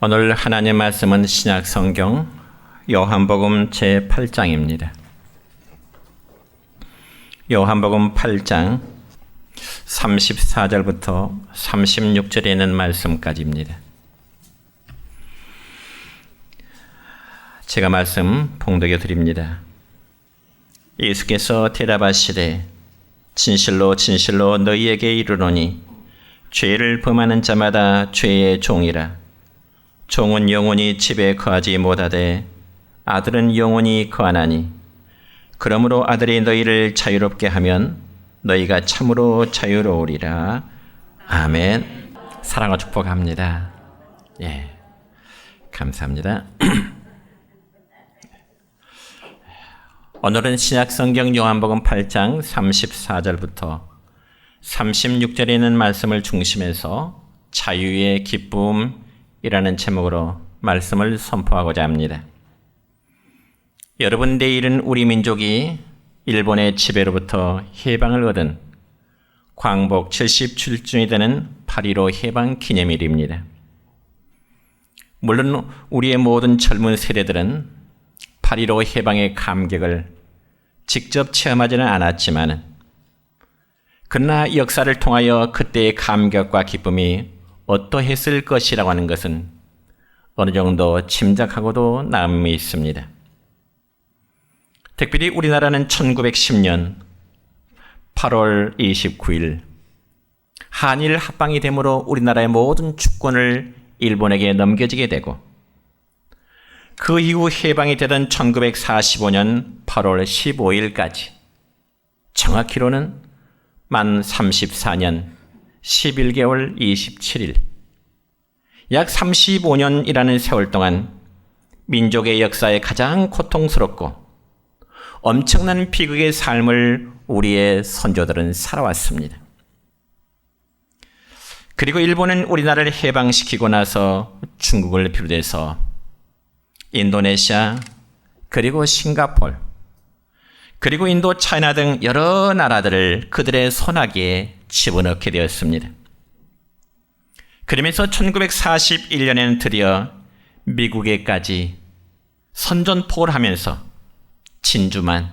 오늘 하나님 말씀은 신약 성경 요한복음 제8장입니다. 요한복음 8장 34절부터 36절에 있는 말씀까지입니다. 제가 말씀 봉독해 드립니다. 예수께서 대답하시되 진실로 진실로 너희에게 이르노니 죄를 범하는 자마다 죄의 종이라. 종은 영원히 집에 거하지 못하되 아들은 영원히 거하나니 그러므로 아들이 너희를 자유롭게 하면 너희가 참으로 자유로우리라. 아멘. 사랑과 축복합니다. 예, 감사합니다. 오늘은 신약성경 요한복음 8장 34절부터 36절에 있는 말씀을 중심해서 자유의 기쁨이라는 제목으로 말씀을 선포하고자 합니다. 여러분, 내일은 우리 민족이 일본의 지배로부터 해방을 얻은 광복 77주년이 되는 8.15 해방 기념일입니다. 물론 우리의 모든 젊은 세대들은 8.15 해방의 감격을 직접 체험하지는 않았지만, 그러나 역사를 통하여 그때의 감격과 기쁨이 어떠했을 것이라고 하는 것은 어느 정도 짐작하고도 남이 있습니다. 특별히 우리나라는 1910년 8월 29일 한일 합방이 되므로 우리나라의 모든 주권을 일본에게 넘겨지게 되고, 그 이후 해방이 되던 1945년 8월 15일까지 정확히로는 만 34년 11개월 27일, 약 35년이라는 세월 동안 민족의 역사에 가장 고통스럽고 엄청난 비극의 삶을 우리의 선조들은 살아왔습니다. 그리고 일본은 우리나라를 해방시키고 나서 중국을 비롯해서 인도네시아, 그리고 싱가포르, 그리고 인도, 차이나 등 여러 나라들을 그들의 손아귀에 집어넣게 되었습니다. 그러면서 1941년에는 드디어 미국에까지 선전포고를 하면서 진주만,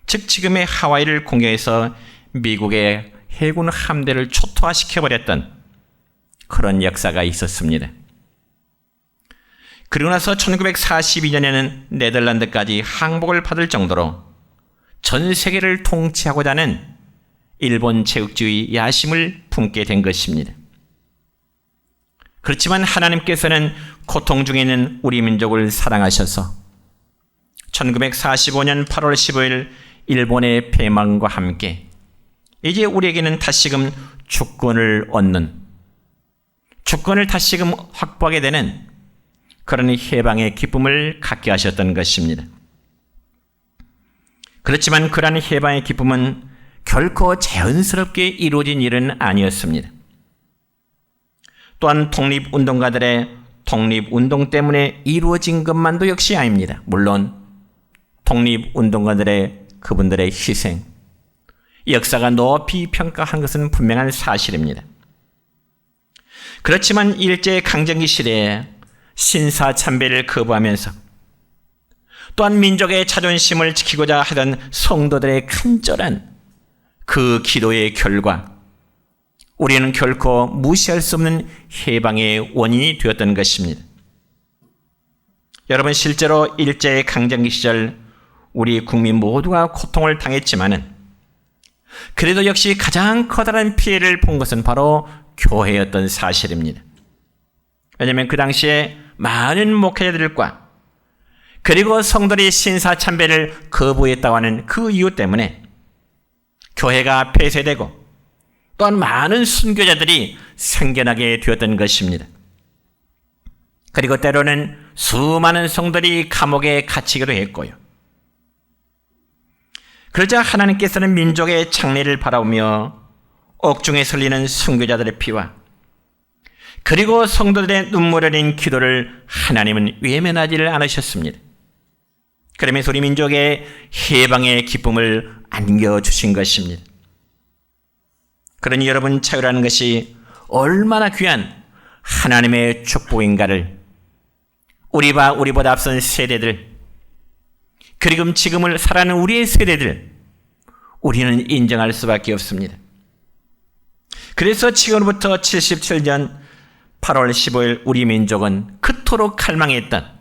즉 지금의 하와이를 공격해서 미국의 해군 함대를 초토화시켜버렸던 그런 역사가 있었습니다. 그리고 나서 1942년에는 네덜란드까지 항복을 받을 정도로 전 세계를 통치하고자 하는 일본 제국주의 야심을 품게 된 것입니다. 그렇지만 하나님께서는 고통 중에 있는 우리 민족을 사랑하셔서 1945년 8월 15일 일본의 패망과 함께 이제 우리에게는 다시금 주권을 얻는, 주권을 다시금 확보하게 되는 그런 해방의 기쁨을 갖게 하셨던 것입니다. 그렇지만 그러한 해방의 기쁨은 결코 자연스럽게 이루어진 일은 아니었습니다. 또한 독립운동가들의 독립운동 때문에 이루어진 것만도 역시 아닙니다. 물론 독립운동가들의 그분들의 희생, 역사가 높이 평가한 것은 분명한 사실입니다. 그렇지만 일제강점기 시대에 신사참배를 거부하면서 또한 민족의 자존심을 지키고자 하던 성도들의 간절한 그 기도의 결과 우리는 결코 무시할 수 없는 해방의 원인이 되었던 것입니다. 여러분, 실제로 일제강점기 시절 우리 국민 모두가 고통을 당했지만은 그래도 역시 가장 커다란 피해를 본 것은 바로 교회였던 사실입니다. 왜냐하면 그 당시에 많은 목회자들과 그리고 성도들이 신사참배를 거부했다고 하는 그 이유 때문에 교회가 폐쇄되고 또한 많은 순교자들이 생겨나게 되었던 것입니다. 그리고 때로는 수많은 성도들이 감옥에 갇히기도 했고요. 그러자 하나님께서는 민족의 장래를 바라보며 옥중에 설리는 순교자들의 피와 그리고 성도들의 눈물 흘린 기도를 하나님은 외면하지를 않으셨습니다. 그러면서 우리 민족의 해방의 기쁨을 안겨주신 것입니다. 그러니 여러분, 자유라는 것이 얼마나 귀한 하나님의 축복인가를 우리보다 앞선 세대들, 그리고 지금을 살아가는 우리의 세대들, 우리는 인정할 수밖에 없습니다. 그래서 지금부터 77년 8월 15일 우리 민족은 그토록 갈망했던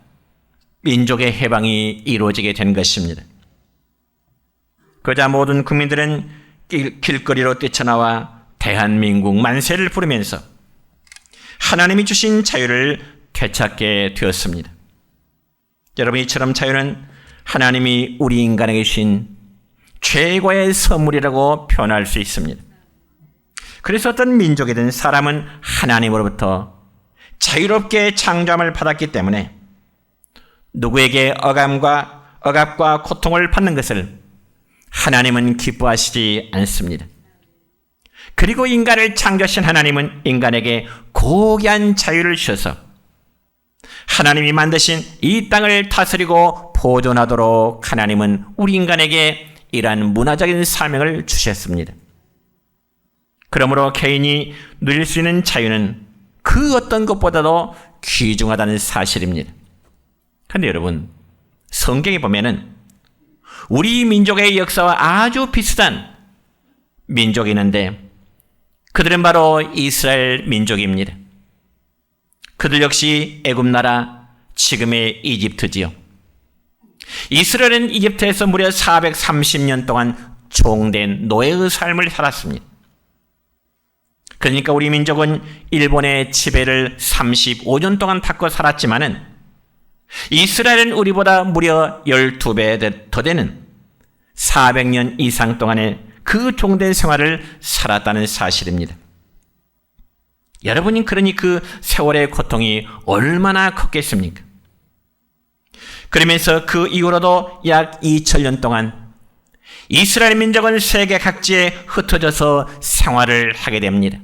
민족의 해방이 이루어지게 된 것입니다. 그러자 모든 국민들은 길거리로 뛰쳐나와 대한민국 만세를 부르면서 하나님이 주신 자유를 되찾게 되었습니다. 여러분, 이처럼 자유는 하나님이 우리 인간에게 주신 최고의 선물이라고 표현할 수 있습니다. 그래서 어떤 민족이든 사람은 하나님으로부터 자유롭게 창조함을 받았기 때문에 누구에게 억압과 고통을 받는 것을 하나님은 기뻐하시지 않습니다. 그리고 인간을 창조하신 하나님은 인간에게 고귀한 자유를 주셔서 하나님이 만드신 이 땅을 다스리고 보존하도록 하나님은 우리 인간에게 이러한 문화적인 사명을 주셨습니다. 그러므로 개인이 누릴 수 있는 자유는 그 어떤 것보다도 귀중하다는 사실입니다. 그런데 여러분, 성경에 보면은 우리 민족의 역사와 아주 비슷한 민족이 있는데 그들은 바로 이스라엘 민족입니다. 그들 역시 애굽 나라, 지금의 이집트지요. 이스라엘은 이집트에서 무려 430년 동안 종된 노예의 삶을 살았습니다. 그러니까 우리 민족은 일본의 지배를 35년 동안 받고 살았지만은 이스라엘은 우리보다 무려 12배 더 되는 400년 이상 동안의 그 종된 생활을 살았다는 사실입니다. 여러분이 그러니 그 세월의 고통이 얼마나 컸겠습니까? 그러면서 그 이후로도 약 2000년 동안 이스라엘 민족은 세계 각지에 흩어져서 생활을 하게 됩니다.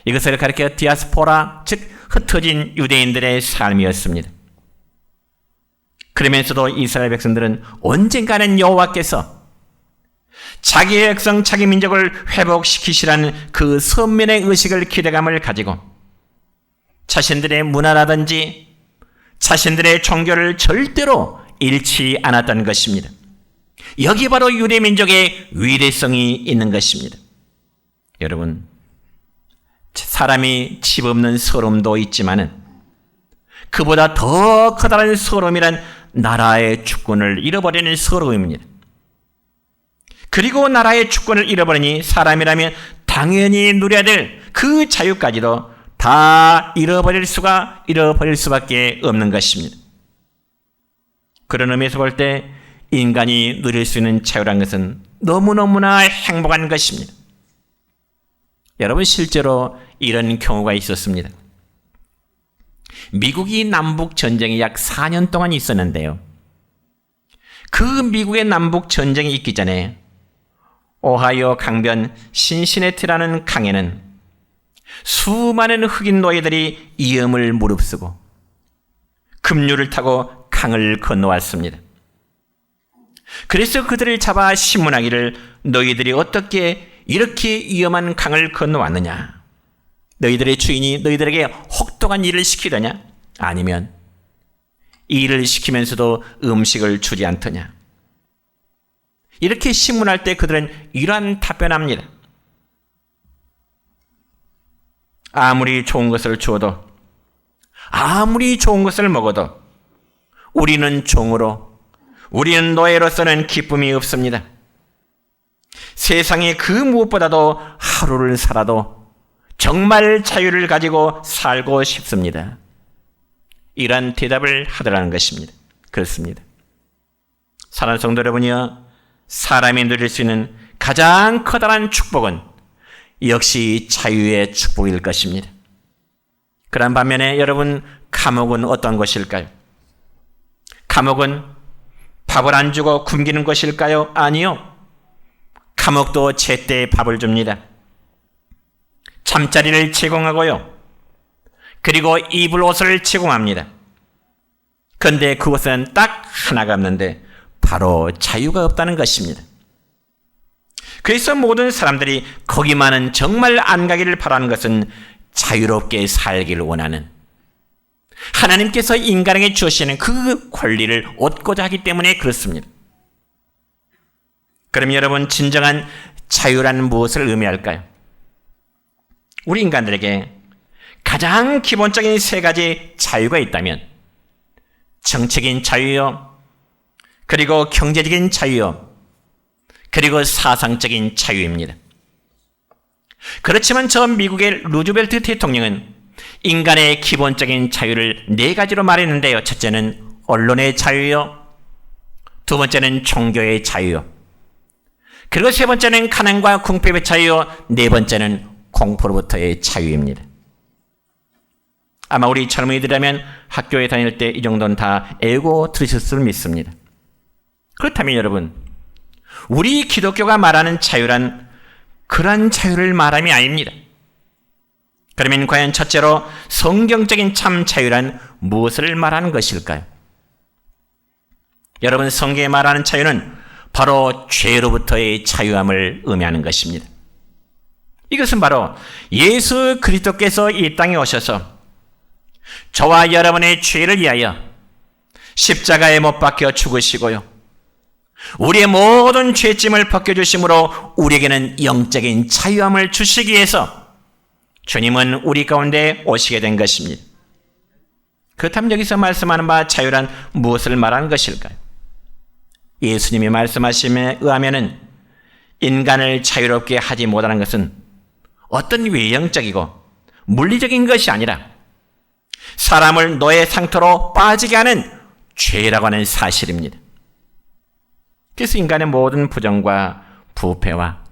이것을 가리켜 디아스포라, 즉 흩어진 유대인들의 삶이었습니다. 그러면서도 이스라엘 백성들은 언젠가는 여호와께서 자기의 백성, 자기 민족을 회복시키시라는 그 선민의 의식을, 기대감을 가지고 자신들의 문화라든지 자신들의 종교를 절대로 잃지 않았던 것입니다. 여기 바로 유대 민족의 위대성이 있는 것입니다. 여러분, 사람이 집 없는 서름도 있지만은 그보다 더 커다란 서름이란 나라의 주권을 잃어버리는 서름입니다. 그리고 나라의 주권을 잃어버리니 사람이라면 당연히 누려야 될 그 자유까지도 다 잃어버릴 수밖에 없는 것입니다. 그런 의미에서 볼 때 인간이 누릴 수 있는 자유란 것은 너무너무나 행복한 것입니다. 여러분, 실제로 이런 경우가 있었습니다. 미국이 남북 전쟁이 약 4년 동안 있었는데요. 그 미국의 남북 전쟁이 있기 전에 오하이오 강변 신시내티라는 강에는 수많은 흑인 노예들이 위험을 무릅쓰고 급류를 타고 강을 건너왔습니다. 그래서 그들을 잡아 신문하기를, 너희들이 어떻게 이렇게 위험한 강을 건너왔느냐? 너희들의 주인이 너희들에게 혹독한 일을 시키더냐? 아니면 이 일을 시키면서도 음식을 주지 않더냐? 이렇게 신문할 때 그들은 이러한 답변합니다. 아무리 좋은 것을 주어도, 아무리 좋은 것을 먹어도 우리는 종으로, 우리는 노예로서는 기쁨이 없습니다. 세상에 그 무엇보다도 하루를 살아도 정말 자유를 가지고 살고 싶습니다. 이러한 대답을 하더라는 것입니다. 그렇습니다. 사랑하는 성도 여러분이여, 사람이 누릴 수 있는 가장 커다란 축복은 역시 자유의 축복일 것입니다. 그런 반면에 여러분, 감옥은 어떤 것일까요? 감옥은 밥을 안 주고 굶기는 것일까요? 아니요. 감옥도 제때 밥을 줍니다. 잠자리를 제공하고요. 그리고 입을 옷을 제공합니다. 그런데 그것은 딱 하나가 없는데 바로 자유가 없다는 것입니다. 그래서 모든 사람들이 거기만은 정말 안 가기를 바라는 것은 자유롭게 살기를 원하는, 하나님께서 인간에게 주시는 그 권리를 얻고자 하기 때문에 그렇습니다. 그럼 여러분, 진정한 자유라는 무엇을 의미할까요? 우리 인간들에게 가장 기본적인 세 가지 자유가 있다면 정책인 자유요, 그리고 경제적인 자유요, 그리고 사상적인 자유입니다. 그렇지만 저 미국의 루즈벨트 대통령은 인간의 기본적인 자유를 네 가지로 말했는데요. 첫째는 언론의 자유요, 두 번째는 종교의 자유요, 그리고 세 번째는 가난과 궁핍의 자유요, 네 번째는 공포로부터의 자유입니다. 아마 우리 젊은이들이라면 학교에 다닐 때 이 정도는 다 알고 들으셨을 믿습니다. 그렇다면 여러분, 우리 기독교가 말하는 자유란 그러한 자유를 말함이 아닙니다. 그러면 과연 첫째로 성경적인 참 자유란 무엇을 말하는 것일까요? 여러분, 성경에 말하는 자유는 바로 죄로부터의 자유함을 의미하는 것입니다. 이것은 바로 예수 그리스도께서 이 땅에 오셔서 저와 여러분의 죄를 위하여 십자가에 못 박혀 죽으시고요, 우리의 모든 죄짐을 벗겨주심으로 우리에게는 영적인 자유함을 주시기 위해서 주님은 우리 가운데 오시게 된 것입니다. 그렇다면 여기서 말씀하는 바 자유란 무엇을 말하는 것일까요? 예수님이 말씀하심에 의하면은 인간을 자유롭게 하지 못하는 것은 어떤 외형적이고 물리적인 것이 아니라 사람을 노예 상태로 빠지게 하는 죄라고 하는 사실입니다. 그래서 인간의 모든 부정과 부패와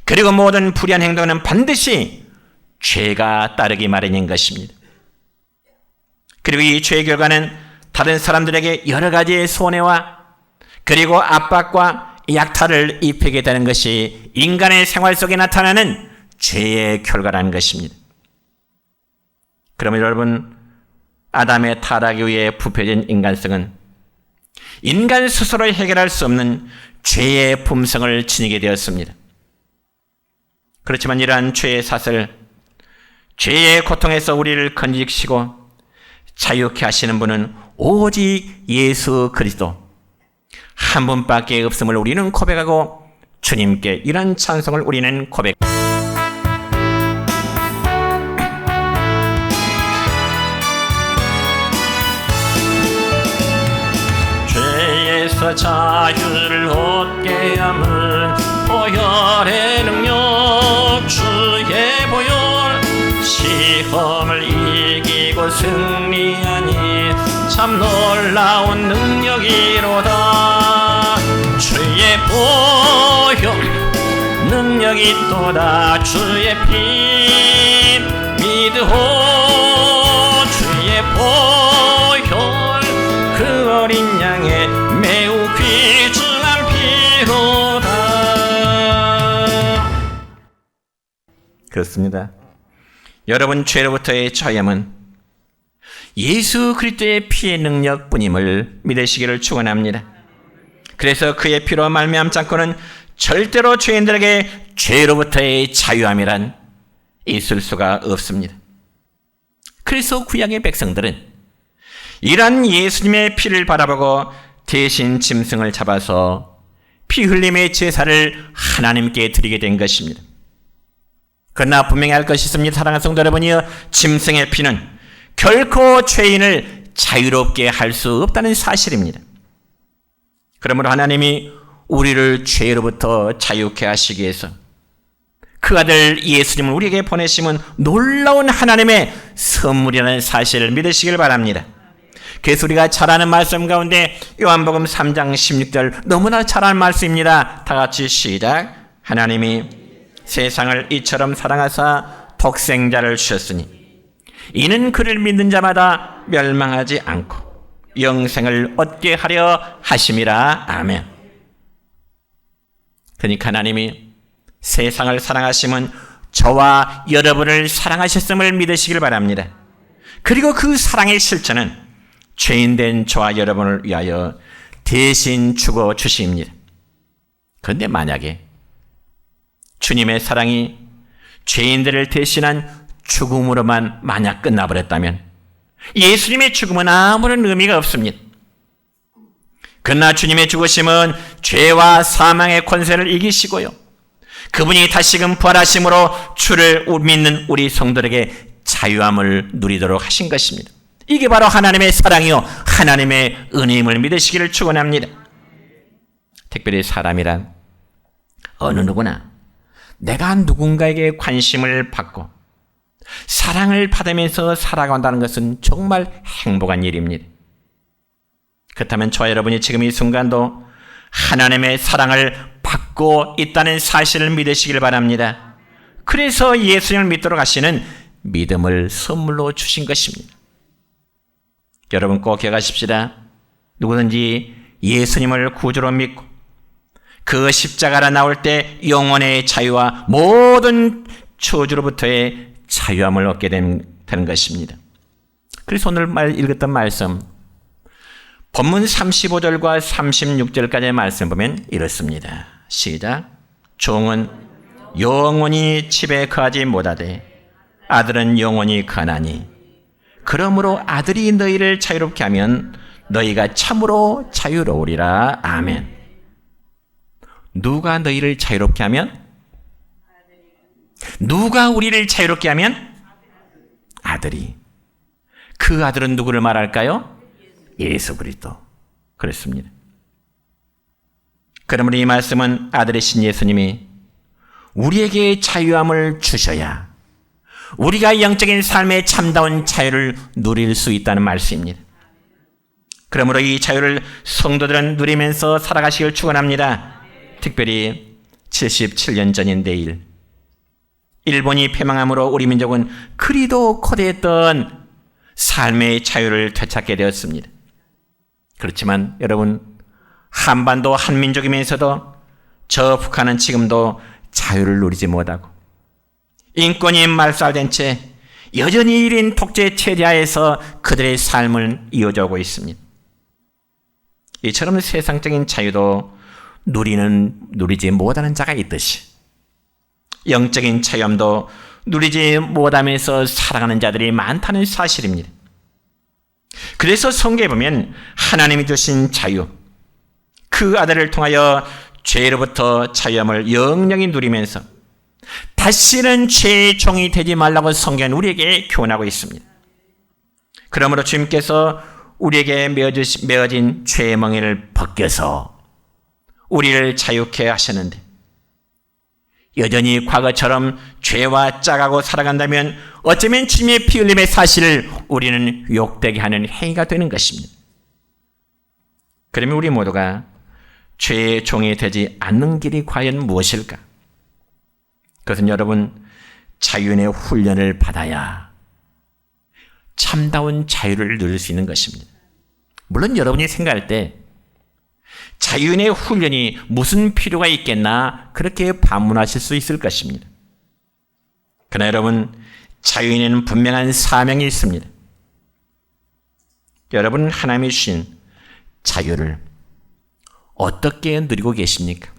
그리고 모든 불의한 행동은 반드시 죄가 따르기 마련인 것입니다. 그리고 이 죄의 결과는 다른 사람들에게 여러 가지의 손해와 그리고 압박과 약탈을 입히게 되는 것이 인간의 생활 속에 나타나는 죄의 결과라는 것입니다. 그러면 여러분, 아담의 타락 이후에 부패진 인간성은 인간 스스로 해결할 수 없는 죄의 품성을 지니게 되었습니다. 그렇지만 이러한 죄의 사슬, 죄의 고통에서 우리를 건지시고 자유케 하시는 분은 오직 예수 그리스도 한 분밖에 없음을 우리는 고백하고 주님께 이런 찬송을 우리는 고백. 죄에서 자유를 얻게 함은 보혈의 능력, 주의 보혈, 시험을 이기고 승리하니 참 놀라운 능력이로다. 주의 보혈 능력이 있도다. 주의 피 믿으오. 주의 보혈 그 어린 양의 매우 귀중한 피로다. 그렇습니다. 여러분, 죄로부터의 자유함은 예수 그리스도의 피의 능력뿐임을 믿으시기를 축원합니다. 그래서 그의 피로 말미암지 않고는 절대로 죄인들에게 죄로부터의 자유함이란 있을 수가 없습니다. 그래서 구약의 백성들은 이러한 예수님의 피를 바라보고 대신 짐승을 잡아서 피 흘림의 제사를 하나님께 드리게 된 것입니다. 그러나 분명히 할 것이 있습니다. 사랑하는 성도 여러분이여, 짐승의 피는 결코 죄인을 자유롭게 할 수 없다는 사실입니다. 그러므로 하나님이 우리를 죄로부터 자유케 하시기 위해서 그 아들 예수님을 우리에게 보내심은 놀라운 하나님의 선물이라는 사실을 믿으시길 바랍니다. 그래서 우리가 잘 아는 말씀 가운데 요한복음 3장 16절 너무나 잘 아는 말씀입니다. 다 같이 시작. 하나님이 세상을 이처럼 사랑하사 독생자를 주셨으니 이는 그를 믿는 자마다 멸망하지 않고 영생을 얻게 하려 하심이라. 아멘. 그러니까 하나님이 세상을 사랑하심은 저와 여러분을 사랑하셨음을 믿으시길 바랍니다. 그리고 그 사랑의 실천은 죄인된 저와 여러분을 위하여 대신 죽어 주십니다. 그런데 만약에 주님의 사랑이 죄인들을 대신한 죽음으로만 만약 끝나버렸다면 예수님의 죽음은 아무런 의미가 없습니다. 그러나 주님의 죽으심은 죄와 사망의 권세를 이기시고요, 그분이 다시금 부활하심으로 주를 믿는 우리 성도들에게 자유함을 누리도록 하신 것입니다. 이게 바로 하나님의 사랑이요 하나님의 은혜임을 믿으시기를 축원합니다. 특별히 사람이란 어느 누구나 내가 누군가에게 관심을 받고 사랑을 받으면서 살아간다는 것은 정말 행복한 일입니다. 그렇다면 저와 여러분이 지금 이 순간도 하나님의 사랑을 받고 있다는 사실을 믿으시길 바랍니다. 그래서 예수님을 믿도록 하시는 믿음을 선물로 주신 것입니다. 여러분 꼭 기억하십시다. 누구든지 예수님을 구주로 믿고 그 십자가로 나올 때 영혼의 자유와 모든 저주로부터의 자유함을 얻게 되는 것입니다. 그래서 오늘 읽었던 말씀, 본문 35절과 36절까지의 말씀 보면 이렇습니다. 시작. 종은 영원히 집에 거하지 못하되 아들은 영원히 거하나니 그러므로 아들이 너희를 자유롭게 하면 너희가 참으로 자유로우리라. 아멘. 누가 너희를 자유롭게 하면? 누가 우리를 자유롭게 하면? 아들이. 그 아들은 누구를 말할까요? 예수 그리스도. 그렇습니다. 그러므로 이 말씀은 아들이신 예수님이 우리에게 자유함을 주셔야 우리가 영적인 삶의 참다운 자유를 누릴 수 있다는 말씀입니다. 그러므로 이 자유를 성도들은 누리면서 살아가시길 축원합니다. 특별히 77년 전인 내일, 일본이 패망함으로 우리 민족은 그리도 거대했던 삶의 자유를 되찾게 되었습니다. 그렇지만 여러분, 한반도 한민족이면서도 저 북한은 지금도 자유를 누리지 못하고 인권이 말살된 채 여전히 1인 독재 체제하에서 그들의 삶을 이어져오고 있습니다. 이처럼 세상적인 자유도 누리지 못하는 자가 있듯이 영적인 자유함도 누리지 못하면서 살아가는 자들이 많다는 사실입니다. 그래서 성경에 보면 하나님이 주신 자유, 그 아들을 통하여 죄로부터 자유함을 영영히 누리면서 다시는 죄의 종이 되지 말라고 성경은 우리에게 교훈하고 있습니다. 그러므로 주님께서 우리에게 메어진 죄의 멍에를 벗겨서 우리를 자유케 하셨는데, 여전히 과거처럼 죄와 짜가고 살아간다면 어쩌면 주님의 피 흘림의 사실을 우리는 욕되게 하는 행위가 되는 것입니다. 그러면 우리 모두가 죄의 종이 되지 않는 길이 과연 무엇일까? 그것은 여러분, 자유인의 훈련을 받아야 참다운 자유를 누릴 수 있는 것입니다. 물론 여러분이 생각할 때 자유인의 훈련이 무슨 필요가 있겠나 그렇게 반문하실 수 있을 것입니다. 그러나 여러분, 자유인에는 분명한 사명이 있습니다. 여러분, 하나님이 주신 자유를 어떻게 누리고 계십니까?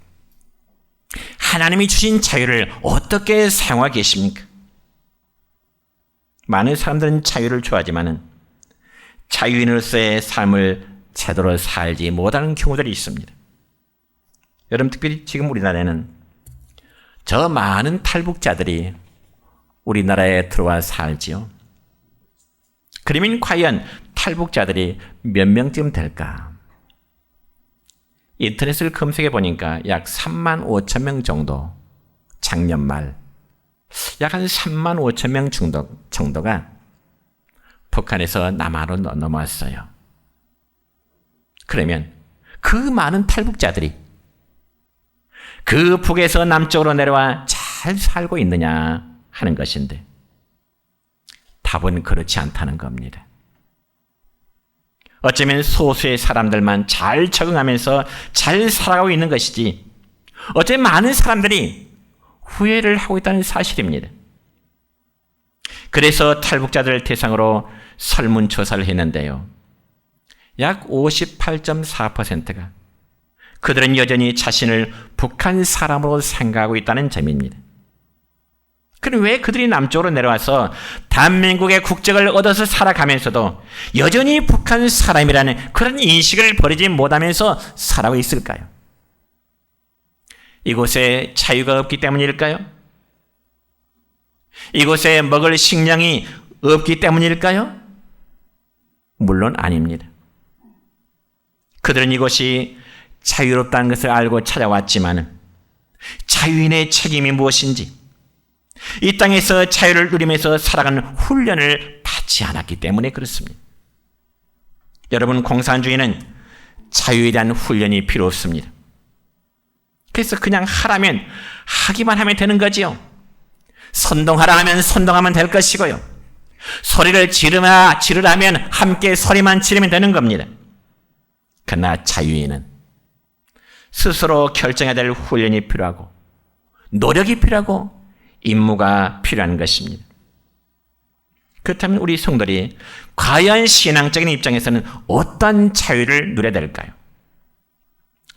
하나님이 주신 자유를 어떻게 사용하고 계십니까? 많은 사람들은 자유를 좋아하지만 자유인으로서의 삶을 제대로 살지 못하는 경우들이 있습니다. 여러분, 특별히 지금 우리나라에는 저 많은 탈북자들이 우리나라에 들어와 살지요. 그러면 과연 탈북자들이 몇 명쯤 될까? 인터넷을 검색해 보니까 약 3만 5천 명 정도, 작년 말 약 한 3만 5천 명 정도가 북한에서 남한으로 넘어왔어요. 그러면 그 많은 탈북자들이 그 북에서 남쪽으로 내려와 잘 살고 있느냐 하는 것인데, 답은 그렇지 않다는 겁니다. 어쩌면 소수의 사람들만 잘 적응하면서 잘 살아가고 있는 것이지, 어쩌면 많은 사람들이 후회를 하고 있다는 사실입니다. 그래서 탈북자들을 대상으로 설문조사를 했는데요, 약 58.4%가 그들은 여전히 자신을 북한 사람으로 생각하고 있다는 점입니다. 그럼 왜 그들이 남쪽으로 내려와서 대한민국의 국적을 얻어서 살아가면서도 여전히 북한 사람이라는 그런 인식을 버리지 못하면서 살아가고 있을까요? 이곳에 자유가 없기 때문일까요? 이곳에 먹을 식량이 없기 때문일까요? 물론 아닙니다. 그들은 이곳이 자유롭다는 것을 알고 찾아왔지만 자유인의 책임이 무엇인지, 이 땅에서 자유를 누리면서 살아가는 훈련을 받지 않았기 때문에 그렇습니다. 여러분, 공산주의는 자유에 대한 훈련이 필요 없습니다. 그래서 그냥 하라면 하기만 하면 되는 거지요. 선동하라 하면 선동하면 될 것이고요. 소리를 지르라면 함께 소리만 지르면 되는 겁니다. 그러나 자유인은 스스로 결정해야 될 훈련이 필요하고 노력이 필요하고 임무가 필요한 것입니다. 그렇다면 우리 성도들이 과연 신앙적인 입장에서는 어떤 자유를 누려야 될까요?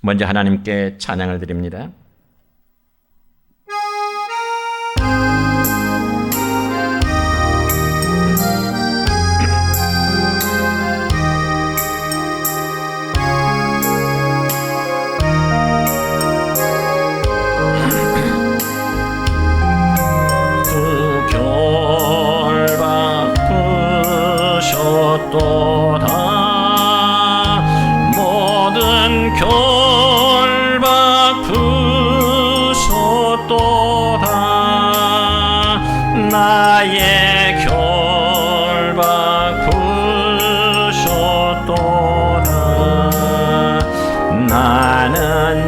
먼저 하나님께 찬양을 드립니다. 모든 결박 부서도다. 나의 결박 부서도다. 나는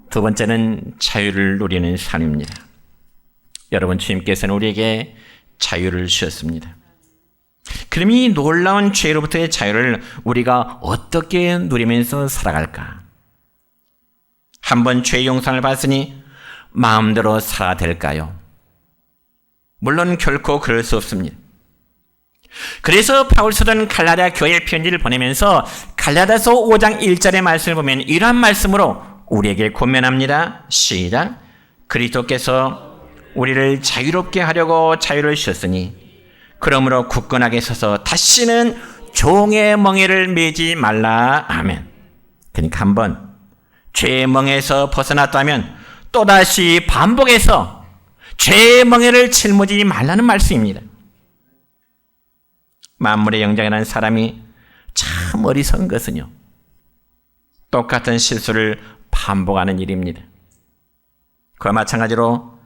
두 번째는 자유를 누리는 삶입니다. 여러분, 주님께서는 우리에게 자유를 주셨습니다. 그럼 이 놀라운 죄로부터의 자유를 우리가 어떻게 누리면서 살아갈까? 한번 죄 용서를 받으니 마음대로 살아야 될까요? 물론 결코 그럴 수 없습니다. 그래서 바울 사도는 갈라디아 교회 편지를 보내면서 갈라디아서 5장 1절의 말씀을 보면 이러한 말씀으로 우리에게 권면합니다. 시작. 그리스도께서 우리를 자유롭게 하려고 자유를 주셨으니 그러므로 굳건하게 서서 다시는 종의 멍에를 매지 말라. 아멘. 그러니까 한번 죄의 멍에서 벗어났다면 또다시 반복해서 죄의 멍에를 짊어지지 말라는 말씀입니다. 만물의 영장이라는 사람이 참 어리석은 것은요, 똑같은 실수를 반복하는 일입니다. 그와 마찬가지로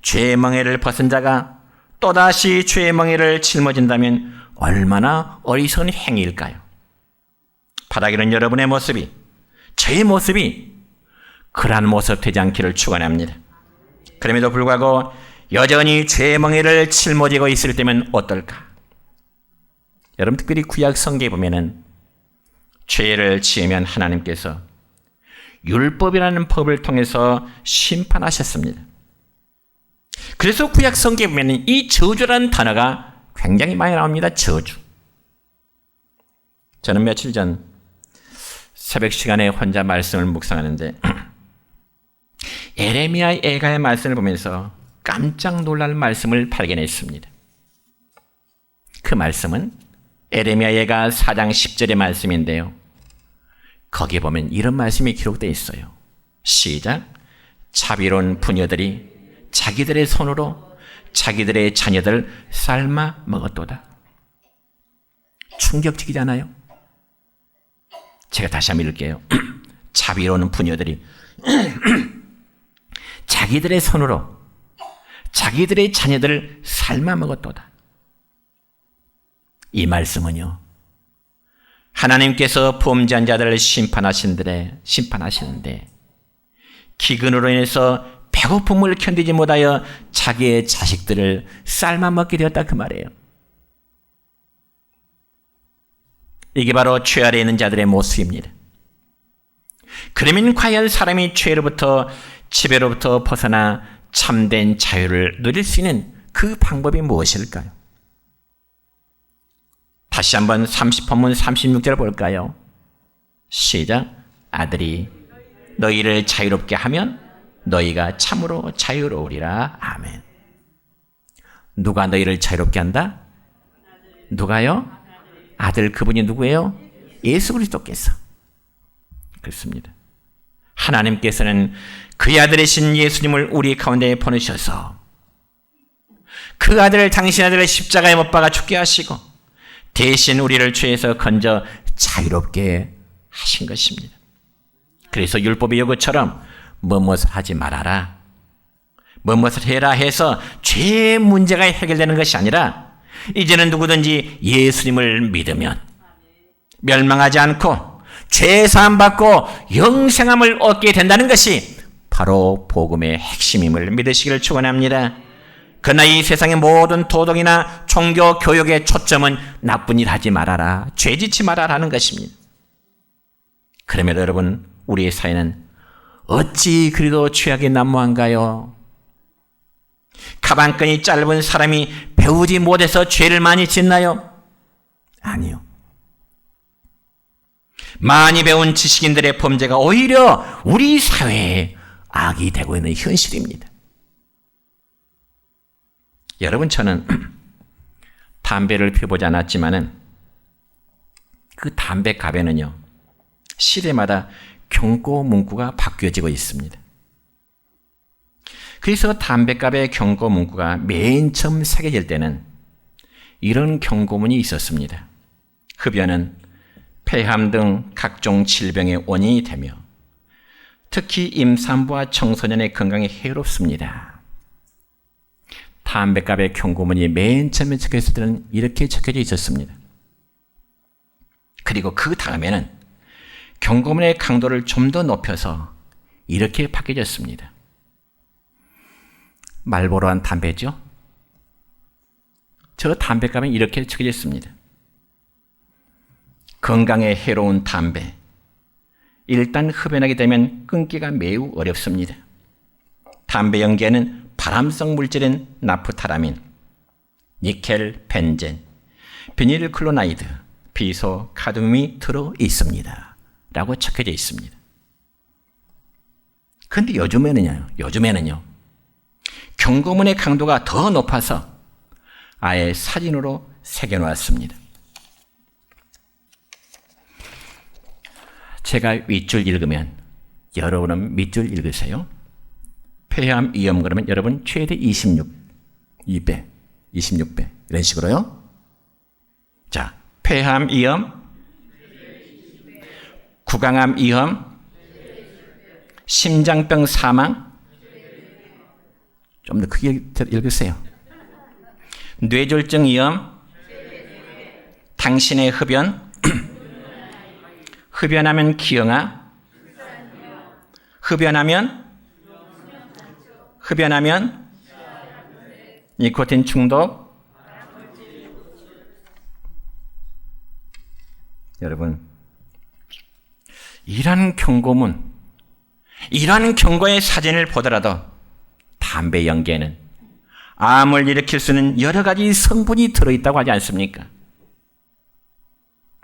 죄의 멍에를 벗은 자가 또다시 죄의 멍에를 짊어진다면 얼마나 어리석은 행위일까요? 바라기는 여러분의 모습이, 저의 모습이 그러한 모습 되지 않기를 축원합니다. 그럼에도 불구하고 여전히 죄의 멍에를 짊어지고 있을 때면 어떨까? 여러분, 특별히 구약 성경에 보면은 죄를 지으면 하나님께서 율법이라는 법을 통해서 심판하셨습니다. 그래서 구약 성경에 보면 이 저주라는 단어가 굉장히 많이 나옵니다. 저주. 저는 며칠 전 새벽 시간에 혼자 말씀을 묵상하는데 에레미야 예가의 말씀을 보면서 깜짝 놀랄 말씀을 발견했습니다. 그 말씀은 에레미야 예가 4장 10절의 말씀인데요, 거기에 보면 이런 말씀이 기록되어 있어요. 시작. 자비로운 부녀들이 자기들의 손으로 자기들의 자녀들 삶아 먹었도다. 충격적이잖아요. 제가 다시 한번 읽을게요. 자비로운 부녀들이 자기들의 손으로 자기들의 자녀들을 삶아 먹었도다. 이 말씀은요, 하나님께서 범죄한 자들을 심판하시는데 기근으로 인해서 배고픔을 견디지 못하여 자기의 자식들을 삶아 먹게 되었다 그 말이에요. 이게 바로 죄 아래에 있는 자들의 모습입니다. 그러면 과연 사람이 죄로부터 지배로부터 벗어나 참된 자유를 누릴 수 있는 그 방법이 무엇일까요? 다시 한번 30본문 36절 볼까요? 시작. 아들이 너희를 자유롭게 하면 너희가 참으로 자유로우리라. 아멘. 누가 너희를 자유롭게 한다? 누가요? 아들, 그분이 누구예요? 예수 그리스도께서. 그렇습니다. 하나님께서는 그의 아들이신 예수님을 우리 가운데 보내셔서 그 아들을, 당신 아들을 십자가에 못 박아 죽게 하시고 대신 우리를 죄에서 건져 자유롭게 하신 것입니다. 그래서 율법의 요구처럼 무엇을 하지 말아라, 무엇을 해라 해서 죄의 문제가 해결되는 것이 아니라 이제는 누구든지 예수님을 믿으면 멸망하지 않고 죄 사함 받고 영생함을 얻게 된다는 것이 바로 복음의 핵심임을 믿으시기를 축원합니다. 그러나 이 세상의 모든 도덕이나 종교 교육의 초점은 나쁜 일 하지 말아라, 죄 짓지 말아라는 것입니다. 그러면 여러분, 우리의 사회는 어찌 그리도 죄악이 난무한가요? 가방끈이 짧은 사람이 배우지 못해서 죄를 많이 짓나요? 아니요. 많이 배운 지식인들의 범죄가 오히려 우리 사회에 악이 되고 있는 현실입니다. 여러분, 저는 담배를 피워보지 않았지만은 그 담배갑에는요, 시대마다 경고 문구가 바뀌어지고 있습니다. 그래서 담배갑의 경고 문구가 맨 처음 새겨질 때는 이런 경고문이 있었습니다. 흡연은 폐암 등 각종 질병의 원인이 되며 특히 임산부와 청소년의 건강에 해롭습니다. 담배갑의 경고문이 맨 처음에 적혀있을 때는 이렇게 적혀져 있었습니다. 그리고 그 다음에는 경고문의 강도를 좀 더 높여서 이렇게 바뀌어졌습니다. 말보로한 담배죠. 저 담배값은 이렇게 적혀져 있습니다. 건강에 해로운 담배. 일단 흡연하게 되면 끊기가 매우 어렵습니다. 담배 연기에는 발암성 물질인 나프타라민, 니켈, 벤젠, 비닐클로나이드, 비소, 카드뮴이 들어 있습니다. 라고 적혀져 있습니다. 그런데 요즘에는요, 경고문의 강도가 더 높아서 아예 사진으로 새겨놓았습니다. 제가 윗줄 읽으면 여러분은 밑줄 읽으세요. 폐암 위험 그러면 여러분 최대 26배 이런 식으로요. 자, 폐암 위험, 구강암 위험, 심장병 사망, 좀 더 크게 읽으세요. 뇌졸중 위험, 당신의 흡연, 흡연하면 기형아, 흡연하면 니코틴 중독. 여러분, 이런 경고문, 이런 경고의 사진을 보더라도 담배 연기에는 암을 일으킬 수 있는 여러 가지 성분이 들어있다고 하지 않습니까?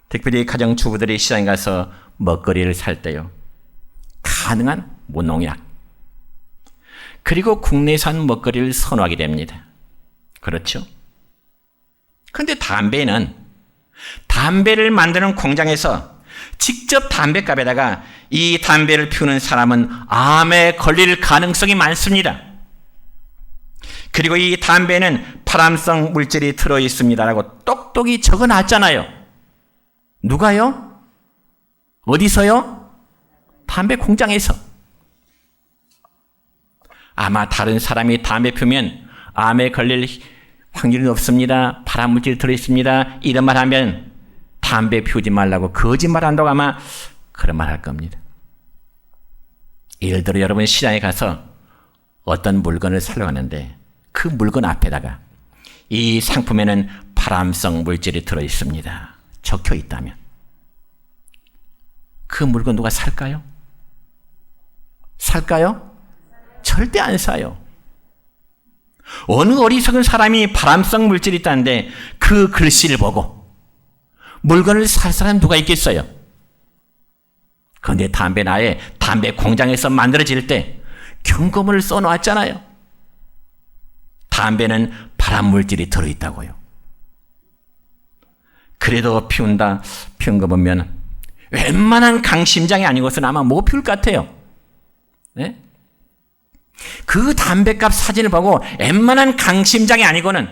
특별히 가정주부들이 시장에 가서 먹거리를 살 때요, 가능한 무농약, 그리고 국내산 먹거리를 선호하게 됩니다. 그렇죠? 그런데 담배는 담배를 만드는 공장에서 직접 담배갑에다가 이 담배를 피우는 사람은 암에 걸릴 가능성이 많습니다. 그리고 이 담배는 발암성 물질이 들어있습니다라고 똑똑히 적어놨잖아요. 누가요? 어디서요? 담배 공장에서. 아마 다른 사람이 담배 피우면 암에 걸릴 확률이 높습니다. 발암물질이 들어있습니다. 이런 말 하면 담배 피우지 말라고 거짓말 한다고 아마 그런 말 할 겁니다. 예를 들어 여러분 시장에 가서 어떤 물건을 사러 가는데 그 물건 앞에다가 이 상품에는 발암성 물질이 들어있습니다. 적혀 있다면 그 물건 누가 살까요? 살까요? 절대 안 사요. 어느 어리석은 사람이 발암성 물질이 있다는데 그 글씨를 보고 물건을 살 사람 누가 있겠어요? 그런데 담배는 아예 담배 공장에서 만들어질 때 경고문을 써놓았잖아요. 담배는 발암물질이 들어있다고요. 그래도 피운 거 보면 웬만한 강심장이 아니고서는 아마 못 피울 것 같아요. 네? 그 담배값 사진을 보고 웬만한 강심장이 아니고는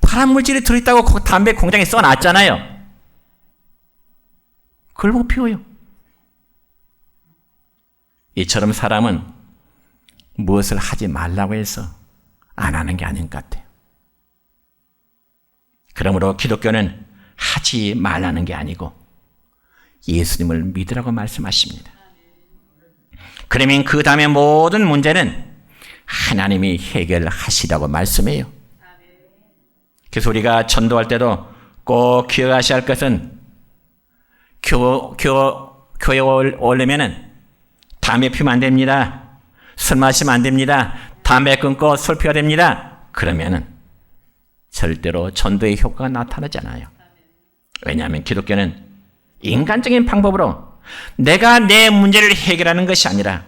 발암물질이 들어있다고 그 담배 공장에 써놨잖아요. 그걸 못 피워요. 이처럼 사람은 무엇을 하지 말라고 해서 안 하는 게 아닌 것 같아요. 그러므로 기독교는 하지 말라는 게 아니고 예수님을 믿으라고 말씀하십니다. 그러면 그 다음에 모든 문제는 하나님이 해결하시라고 말씀해요. 그래서 우리가 전도할 때도 꼭 기억하셔야 할 것은 교회에 오려면은 담배 피우면 안 됩니다. 술 마시면 안 됩니다. 담배 끊고 술 피워야 됩니다. 그러면은 절대로 전도의 효과가 나타나지 않아요. 왜냐하면 기독교는 인간적인 방법으로 내가 내 문제를 해결하는 것이 아니라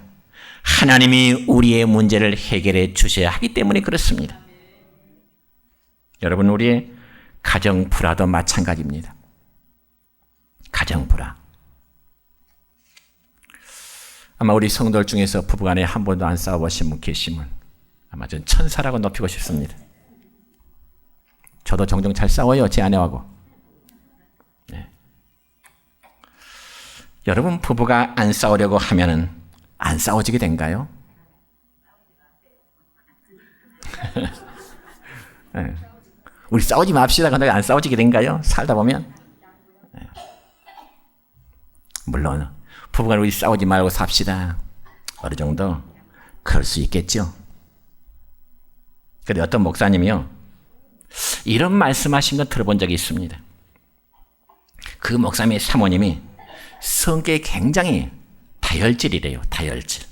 하나님이 우리의 문제를 해결해 주셔야 하기 때문에 그렇습니다. 여러분, 우리의 가정 불화도 마찬가지입니다. 가정 불화. 아마 우리 성도들 중에서 부부간에 한 번도 안 싸워보신 분 계시면 아마 전 천사라고 높이고 싶습니다. 저도 종종 잘 싸워요, 제 아내하고. 네. 여러분, 부부가 안 싸우려고 하면은 안 싸워지게 된가요? 네. 우리 싸우지 맙시다. 근데 안 싸워지게 된가요? 살다 보면. 네. 물론 부부간 우리 싸우지 말고 삽시다. 어느 정도 그럴 수 있겠죠. 그런데 어떤 목사님이요, 이런 말씀하신 거 들어본 적이 있습니다. 그 목사님의 사모님이 성격이 굉장히 다혈질이래요. 다혈질.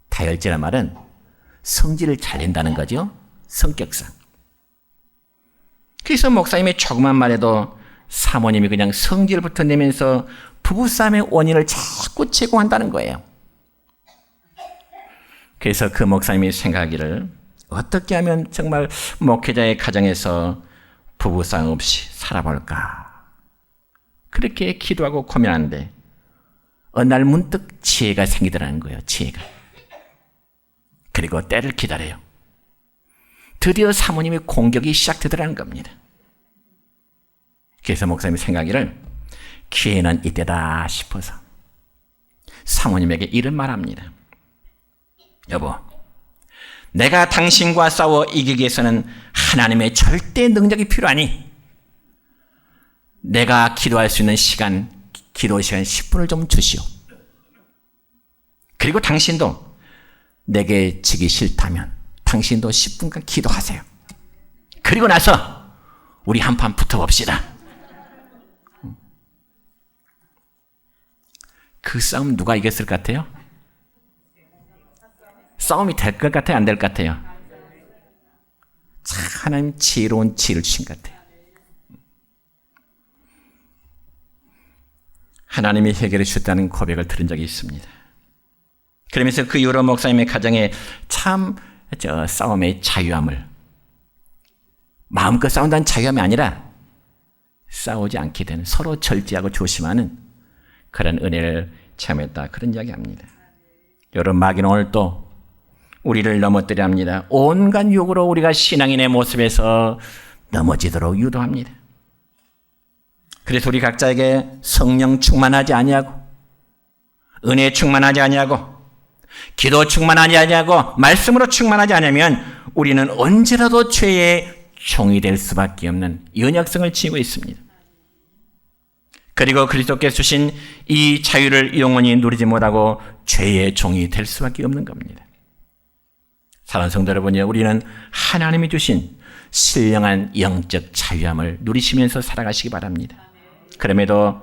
다혈질이란 말은 성질을 잘 낸다는 거죠. 성격상. 그래서 목사님의 조그만 말에도 사모님이 그냥 성질부터 내면서 부부싸움의 원인을 자꾸 제공한다는 거예요. 그래서 그 목사님이 생각하기를 어떻게 하면 정말 목회자의 가정에서 부부싸움 없이 살아볼까. 그렇게 기도하고 고민하는데 어느 날 문득 지혜가 생기더라는 거예요. 지혜가. 그리고 때를 기다려요. 드디어 사모님의 공격이 시작되더라는 겁니다. 그래서 목사님이 생각하기를 기회는 이때다 싶어서 사모님에게 이런 말합니다. 여보, 내가 당신과 싸워 이기기 위해서는 하나님의 절대 능력이 필요하니 내가 기도할 수 있는 시간, 기도 시간 10분을 좀 주시오. 그리고 당신도 내게 지기 싫다면 당신도 10분간 기도하세요. 그리고 나서 우리 한판 붙어봅시다. 그 싸움 누가 이겼을 것 같아요? 싸움이 될 것 같아요? 안 될 것 같아요? 참 하나님 지혜로운 지혜를 주신 것 같아요. 하나님이 해결해 주셨다는 고백을 들은 적이 있습니다. 그러면서 그 이후로 목사님의 가정에 참 싸움의 자유함을, 마음껏 싸운다는 자유함이 아니라 싸우지 않게 되는, 서로 절제하고 조심하는 그런 은혜를 체험했다, 그런 이야기합니다. 여러분, 마귀는 오늘 또 우리를 넘어뜨려 합니다. 온갖 욕으로 우리가 신앙인의 모습에서 넘어지도록 유도합니다. 그래서 우리 각자에게 성령 충만하지 아니하고, 은혜 충만하지 아니하고, 기도 충만하지 아니하고, 말씀으로 충만하지 않으면 우리는 언제라도 죄의 종이 될 수밖에 없는 연약성을 지니고 있습니다. 그리고 그리스도께서 주신 이 자유를 영원히 누리지 못하고 죄의 종이 될 수밖에 없는 겁니다. 사랑하는 성도 여러분이요, 우리는 하나님이 주신 신령한 영적 자유함을 누리시면서 살아가시기 바랍니다. 그럼에도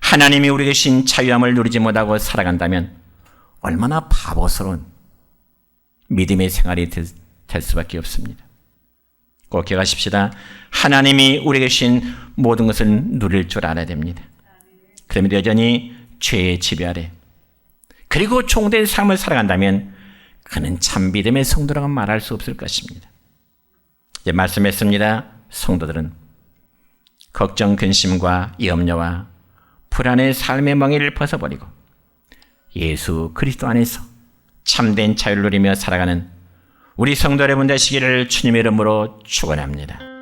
하나님이 우리에게 주신 자유함을 누리지 못하고 살아간다면 얼마나 바보스러운 믿음의 생활이 될 수밖에 없습니다. 꼭 기억하십시다. 하나님이 우리에게 주신 모든 것을 누릴 줄 알아야 됩니다. 그럼에도 여전히 죄의 지배 아래 그리고 종된 삶을 살아간다면 그는 참 믿음의 성도라고 말할 수 없을 것입니다. 이제 말씀했습니다. 성도들은 걱정, 근심과 염려와 불안의 삶의 멍에를 벗어버리고 예수 그리스도 안에서 참된 자유를 누리며 살아가는 우리 성도 여러분 되시기를 주님의 이름으로 축원합니다.